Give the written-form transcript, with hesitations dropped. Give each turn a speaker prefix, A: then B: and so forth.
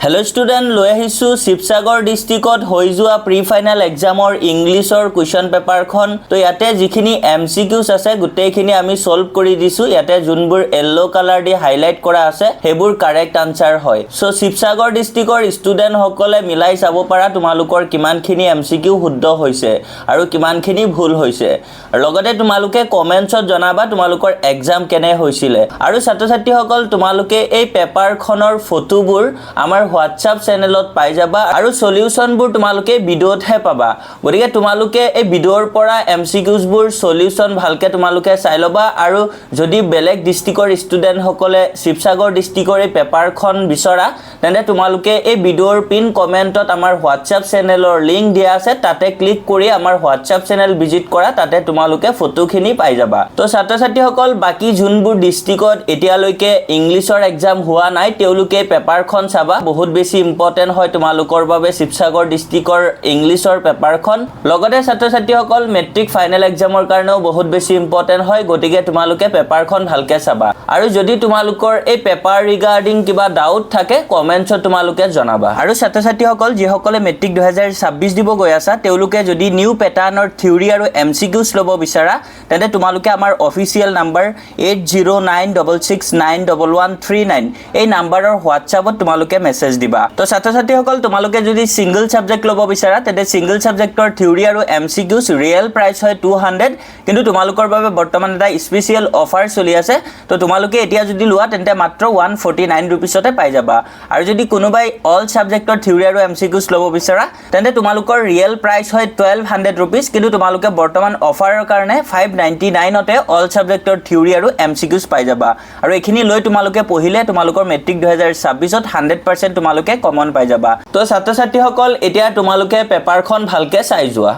A: hello student লৈ আহিছো শিৱসাগৰ ডিস্ট্ৰিক্টত হৈ যোৱা প্ৰি ফাইনাল এক্সামৰ ইংলিছৰ কোৱেশ্চন পেপাৰখন তো ইয়াতে যিখিনি এমসিকিউজ আছে গোটেইখিনি আমি সলভ কৰি দিছো ইয়াতে যোনবোৰ yellow কালাৰ দি হাইলাইট কৰা আছে হেবোৰ কাৰেক্ট আনসাৰ হয় সো শিৱসাগৰ ডিস্ট্ৰিক্টৰ ষ্টুডেন্ট সকলে মিলাই চাব পাৰা তোমালোকৰ কিমানখিনি এমসিকিউ শুদ্ধ হৈছে আৰু কিমানখিনি ভুল হৈছে লগতে তোমালোকে কমেন্টছত জনাবা তোমালোকৰ এক্সাম কেনে হৈছিল আৰু ছাত্ৰ ছাত্ৰী সকল তোমালোকে এই পেপাৰখনৰ ফটোবোৰ আমাৰ WhatsApp চেনেলত পাই যাবা আৰু সলিউশনবোৰ তোমালোকে ভিডিওতহে পাবা গতিকে তোমালোকে এই ভিডিওৰ পৰা এমসিকিউজ বোৰ সলিউশন ভালকে তোমালোকে চাই লবা আৰু যদি বেলেগ ডিস্ট্ৰিক্টৰ ষ্টুডেন্ট সকলে শিৱসাগৰ ডিস্ট্ৰিক্টৰ এই পেপাৰখন বিচৰা তেনে তোমালোকে এই ভিডিওৰ পিন কমেন্টত আমাৰ WhatsApp চেনেলৰ লিংক দিয়া আছে তাতে ক্লিক কৰি আমাৰ WhatsApp চেনেল ভিজিট কৰা তাতে তোমালোকে ফটোখিনি পাই যাবা তো ছাত্ৰ ছাত্ৰী সকল বাকি যোনবোৰ ডিস্ট্ৰিক্টত এতিয়ালৈকে ইংলিছৰ এক্সাম হোৱা নাই তেওঁলোকে পেপাৰখন চাবা বহুত বেছি ইম্পৰ্টেন্ট হয় তোমালোকৰ বাবে শিৱসাগৰ ডিস্ট্ৰিক্টৰ ইংলিছৰ পেপাৰখন লগতে ছাত্ৰ ছাত্ৰী সকল মেট্ৰিক ফাইনেল এক্সামৰ কাৰণেও বহুত বেছি ইম্পৰ্টেন্ট হয় গতিকে তোমালোকে পেপাৰখন ভালকে চাবা আৰু যদি তোমালোকৰ এই পেপাৰ ৰিগাৰ্ডিং কিবা ডাউট থাকে কমেন্টছত তোমালোকে জনাবা আৰু ছাত্ৰ ছাত্ৰী সকল যি সকলে মেট্ৰিক 2026 দিব গৈ আছে তেওঁলোকে যদি নিউ প্যাটাৰ্নৰ থিওৰি আৰু এমসিকিউজ লব বিচাৰা তেনে তোমালোকে আমাৰ অফিচিয়েল নাম্বাৰ 8096691139 এই নাম্বাৰৰ WhatsAppত তোমালোকে মেছেজ দিবা তো ছাত্ৰ ছাত্ৰী সকল তোমালোকে যদি সিঙ্গল সাবজেক্ট লব বিচাৰা তেনে সিঙ্গল সাবজেক্টৰ থিওৰি আৰু এমসিকিউজ ৰিয়েল প্ৰাইস হয় 200 কিন্তু তোমালোকৰ বাবে বৰ্তমান এটা স্পেশাল অফাৰ চলি আছে তো তোমালোকে এতিয়া যদি লোৱা তেন্তে মাত্ৰ 149 रुपीसতে পাই যাবা আৰু যদি কোনোবাই অল সাবজেক্টৰ থিওৰি আৰু এমসিকিউজ লব বিচাৰা তেন্তে তোমালোকৰ ৰিয়েল প্ৰাইস হয় 1200 रुपीस কিন্তু তোমালোকে বৰ্তমান অফাৰৰ কাৰণে 599 তে অল সাবজেক্টৰ থিওৰি আৰু এমসিকিউজ পাই যাবা আৰু এখিনি লৈ তোমালোকে পঢ়িলে তোমালোকৰ মেট্ৰিক 2026 ত 100% তোমালোকে কমন পাই যাবা তো ছাত্ৰ ছাত্ৰী সকল এতিয়া তোমালোকে পেপাৰখন ভালকে চাই যোৱা